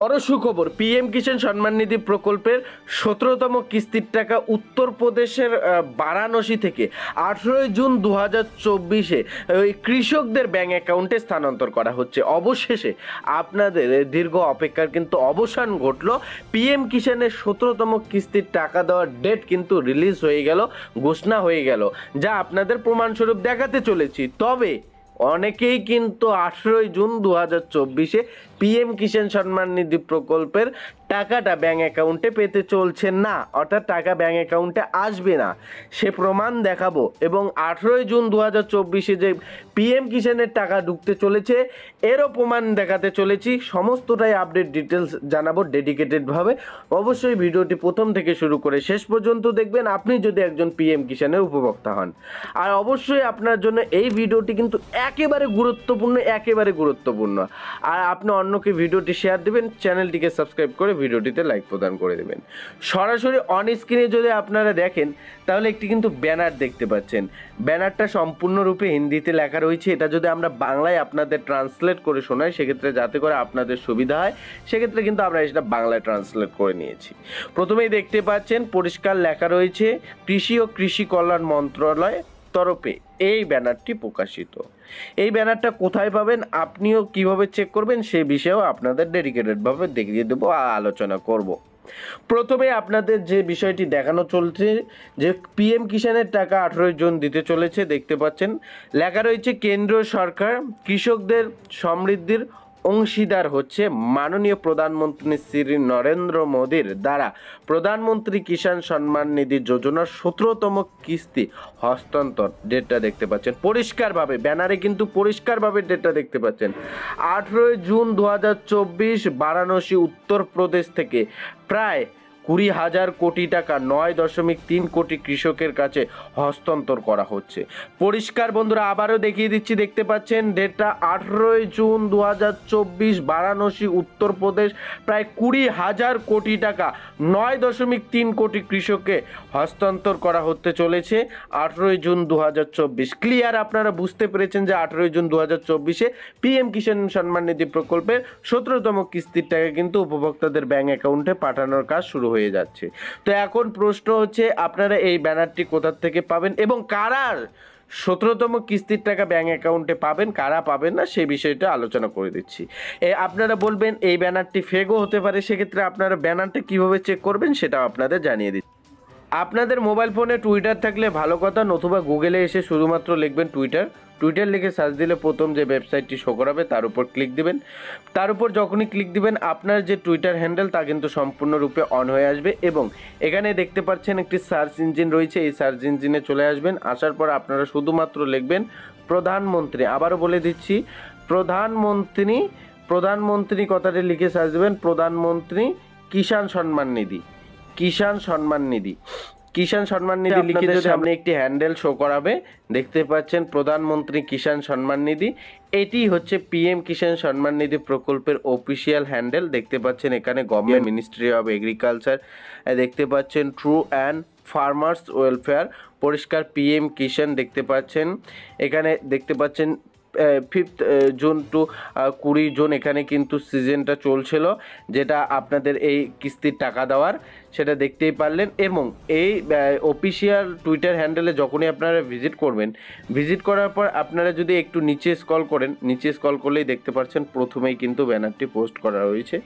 বড় সুখবর, পিএম কিষাণ সম্মান নিধি প্রকল্পের 17তম কিস্তির টাকা উত্তরপ্রদেশের বারাণসী থেকে 18 জুন 2024 ওই কৃষকদের ব্যাংক অ্যাকাউন্টে স্থানান্তর করা হচ্ছে। অবশেষে আপনাদের দীর্ঘ অপেক্ষার কিন্তু অবসান ঘটল। পিএম কিষাণের 17তম কিস্তির টাকা দেওয়ার ডেট কিন্তু রিলিজ হয়ে গেল, ঘোষণা হয়ে গেল, যা আপনাদের প্রমাণস্বরূপ দেখাতে চলেছি। তবে অনেকেই কিন্তু 18 জুন 2024 পিএম কিষাণ সম্মান নিধি প্রকল্পের টাকাটা ব্যাংক অ্যাকাউন্টে পেতে চলছেন না, অর্থাৎ টাকা ব্যাংক অ্যাকাউন্টে আসবে না। সে প্রমাণ দেখাবো এবং 18 জুন 2024 যে পিএম কিষাণের টাকা ঢুকতে চলেছে এরও প্রমাণ দেখাতে চলেছি। সমস্তটাই আপডেট ডিটেলস জানাবো ডেডিকেটেডভাবে। অবশ্যই ভিডিওটি প্রথম থেকে শুরু করে শেষ পর্যন্ত দেখবেন আপনি যদি একজন পিএম কিষাণের উপভোক্তা হন। আর অবশ্যই আপনার জন্য এই ভিডিওটি কিন্তু একেবারে গুরুত্বপূর্ণ। আর আপনি অন্যকে ভিডিওটি শেয়ার দেবেন, চ্যানেলটিকে সাবস্ক্রাইব করে ভিডিওটিতে লাইক প্রদান করে দেবেন। সরাসরি অন স্ক্রিনে যদি আপনারা দেখেন তাহলে একটি কিন্তু ব্যানার দেখতে পাচ্ছেন। ব্যানারটা সম্পূর্ণরূপে হিন্দিতে লেখা রয়েছে। এটা যদি আমরা বাংলায় আপনাদের ট্রান্সলেট করে শোনাই সেক্ষেত্রে যাতে করে আপনাদের সুবিধা হয়, সেক্ষেত্রে কিন্তু আমরা এটা বাংলায় ট্রান্সলেট করে নিয়েছি। প্রথমেই দেখতে পাচ্ছেন পরিষ্কার লেখা রয়েছে কৃষি ও কৃষি কল্যাণ মন্ত্রণালয় তরফে এই ব্যানারটি প্রকাশিত। এই ব্যানারটা কোথায় পাবেন, আপনিও কিভাবে চেক করবেন সে বিষয়েও আপনাদের ডেডিকেটেডভাবে দেখিয়ে দেবো, আলোচনা করব। প্রথমে আপনাদের যে বিষয়টি দেখানো চলছে যে পিএম কিষাণের টাকা 18 জুন দিতে চলেছে, দেখতে পাচ্ছেন লেখা রয়েছে কেন্দ্রীয় সরকার কৃষকদের সমৃদ্ধির অংশীদার হচ্ছে মাননীয় প্রধানমন্ত্রী শ্রী নরেন্দ্র মোদীর দ্বারা প্রধানমন্ত্রী কিষাণ সম্মান নিধি যোজনার 17তম কিস্তি হস্তান্তর। ডেটটা দেখতে পাচ্ছেন পরিষ্কারভাবে, ব্যানারে কিন্তু পরিষ্কারভাবে ডেটটা দেখতে পাচ্ছেন 18 জুন 2024 বারাণসী উত্তরপ্রদেশ থেকে প্রায় 20,000 কোটি টাকা 9.3 কোটি কৃষকের কাছে হস্তান্তর করা হচ্ছে। পরিষ্কার বন্ধুরা, আবারও দেখিয়ে দিচ্ছি, দেখতে পাচ্ছেন ডেটটা 18 জুন 2024 বারাণসী উত্তরপ্রদেশ প্রায় 20,000 কোটি টাকা 9.3 কোটি কৃষককে হস্তান্তর করা হতে চলেছে 18 জুন 2024। ক্লিয়ার? আপনারা বুঝতে পেরেছেন যে 18 জুন 2024 পিএম কিষাণ সম্মান নিধি প্রকল্পের 17তম কিস্তির টাকা কিন্তু উপভোক্তাদের ব্যাংক অ্যাকাউন্টে পাঠানোর কাজ শুরু হয়ে যাচ্ছে। তো এখন প্রশ্ন হচ্ছে আপনারা এই ব্যানারটি কোথা থেকে পাবেন এবং কারা 17তম কিস্তির টাকা ব্যাংক অ্যাকাউন্টে পাবেন, কারা পাবেন না সেই বিষয়টা আলোচনা করে দিচ্ছি। আপনারা বলবেন এই ব্যানারটি ফেকও হতে পারে, সেক্ষেত্রে আপনারা ব্যানারটা কিভাবে চেক করবেন সেটাও আপনাদের জানিয়ে দিচ্ছি। আপনাদের মোবাইল ফোনে টুইটার থাকলে ভালো কথা, নতুবা গুগলে এসে শুধুমাত্র লিখবেন টুইটার লিখে সার্চ দিলে প্রথম যে ওয়েবসাইটটি শো করাবে তার উপর ক্লিক দিবেন। তার উপর যখনই ক্লিক দিবেন আপনার যে টুইটার হ্যান্ডেল তা কিন্তু সম্পূর্ণরূপে অন হয়ে আসবে এবং এখানে দেখতে পাচ্ছেন একটি সার্চ ইঞ্জিন রয়েছে, এই সার্চ ইঞ্জিনে চলে আসবেন। আসার পর আপনারা শুধুমাত্র লিখবেন প্রধানমন্ত্রী, আবারও বলে দিচ্ছি প্রধানমন্ত্রী কথাটি লিখে সার্চ দেবেন প্রধানমন্ত্রী কিষাণ সম্মান নিধি লিখে যদি সামনে একটি হ্যান্ডেল শো করাবে, দেখতে পাচ্ছেন প্রধানমন্ত্রী কিষাণ সম্মান নিধি। এটি হচ্ছে পিএম কিষাণ সম্মান নিধি প্রকল্পের অফিসিয়াল হ্যান্ডেল। দেখতে পাচ্ছেন এখানে গভর্নমেন্ট মিনিস্ট্রি অফ এগ্রিকালচার, দেখতে পাচ্ছেন ট্রু অ্যান্ড ফার্মার্স ওয়েলফেয়ার, পরিষ্কার পিএম কিষাণ দেখতে পাচ্ছেন। এখানে দেখতে পাচ্ছেন 5 জুন টু 20 জুন এখানে কিন্তু সিজনটা চলছিল, যেটা আপনাদের এই কিস্তির টাকা দেওয়ার সেটা দেখতেই পারলেন। এবং এই অফিসিয়াল টুইটার হ্যান্ডেলে যখনই আপনারা ভিজিট করার পর আপনারা যদি একটু নিচে স্ক্রল করলেই দেখতে পাচ্ছেন প্রথমেই কিন্তু ব্যানারটি পোস্ট করা রয়েছে।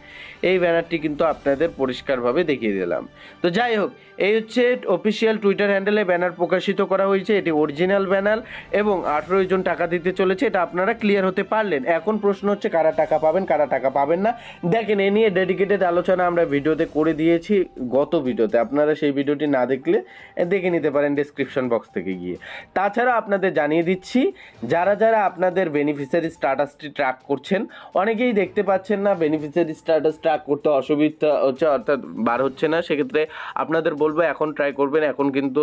এই ব্যানারটি কিন্তু আপনাদের পরিষ্কারভাবে দেখিয়ে দিলাম। তো যাই হোক, এই হচ্ছে অফিসিয়াল টুইটার হ্যান্ডেলে ব্যানার প্রকাশিত করা হয়েছে, এটি অরিজিনাল ব্যানার এবং 18 জন টাকা দিতে চলেছে, এটা আপনারা ক্লিয়ার হতে পারলেন। এখন প্রশ্ন হচ্ছে কারা টাকা পাবেন কারা টাকা পাবেন না। দেখেন এ নিয়ে ডেডিকেটেড আলোচনা আমরা ভিডিওতে করে দিয়েছি গত ভিডিওতে, আপনারা সেই ভিডিওটি না দেখলে দেখে নিতে পারেন ডেসক্রিপশন বক্স থেকে গিয়ে। তাছাড়া আপনাদের জানিয়ে দিচ্ছি যারা আপনাদের বেনিফিশিয়ারি স্ট্যাটাসটি ট্র্যাক করছেন, অনেকেই দেখতে পাচ্ছেন না বেনিফিশিয়ারি স্ট্যাটাস ট্র্যাক করতে অসুবিধা হচ্ছে, অর্থাৎ বার হচ্ছে না। সেক্ষেত্রে আপনাদের বলবো এখন ট্রাই করবেন। এখন কিন্তু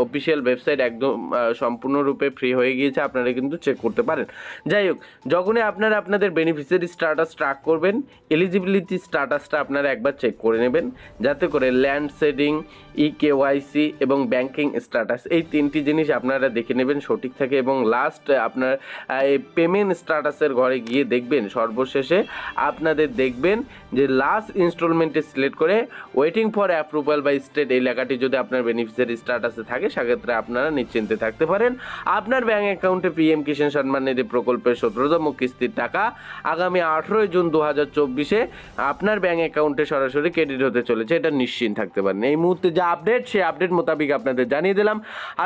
অফিসিয়াল ওয়েবসাইট একদম সম্পূর্ণরূপে ফ্রি হয়ে গিয়েছে, আপনারা কিন্তু চেক করতে পারেন। যাই হোক, যখনই আপনারা আপনাদের বেনিফিশিয়ারি স্ট্যাটাস ট্র্যাক করবেন, এলিজিবিলিটি স্ট্যাটাসটা আপনারা একবার চেক করে নেবেন যাতে করে করে ল্যান্ড সেডিং, ইকেওয়াইসি এবং ব্যাংকিং স্ট্যাটাস, এই তিনটি জিনিস আপনারা দেখে নেবেন সঠিক থাকে। এবং লাস্ট আপনার এই পেমেন্ট স্ট্যাটাসের ঘরে গিয়ে দেখবেন সর্বশেষে আপনাদের দেখবেন যে লাস্ট ইনস্টলমেন্টে সিলেক্ট করে waiting for approval by state এই লেখাটি যদি আপনার বেনিফিশিয়ারি স্ট্যাটাসে থাকে সেক্ষেত্রে আপনারা নিশ্চিন্তে থাকতে পারেন। আপনার ব্যাঙ্ক অ্যাকাউন্টে পিএম কিষাণ সম্মান নিধি প্রকল্পের 17তম কিস্তির টাকা আগামী 18 জুন 2024 আপনার ব্যাঙ্ক অ্যাকাউন্টে সরাসরি ক্রেডিট হতে চলেছে, এটা নিশ্চিন্ত থাকতে পারেন। এই মুহূর্তে যা আপডেট সেই আপডেট মোতাবেক আপনাদের জানিয়ে দিলাম।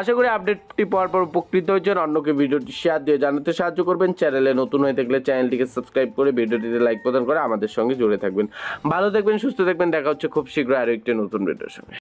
আশা করি আপডেটটি পাওয়ার পর উপকৃত হয়েছেন। অন্যকে ভিডিওটি শেয়ার দিয়ে জানাতে সাহায্য করবেন। চ্যানেলে নতুন হয়ে থাকলে চ্যানেলটিকে সাবস্ক্রাইব করে ভিডিওটিতে লাইক প্রদান করে আমাদের সঙ্গে জুড়ে থাকবেন। ভালো থাকবেন, সুস্থ থাকবেন। দেখা হচ্ছে খুব শীঘ্র আরও একটি নতুন ভিডিওর সঙ্গে।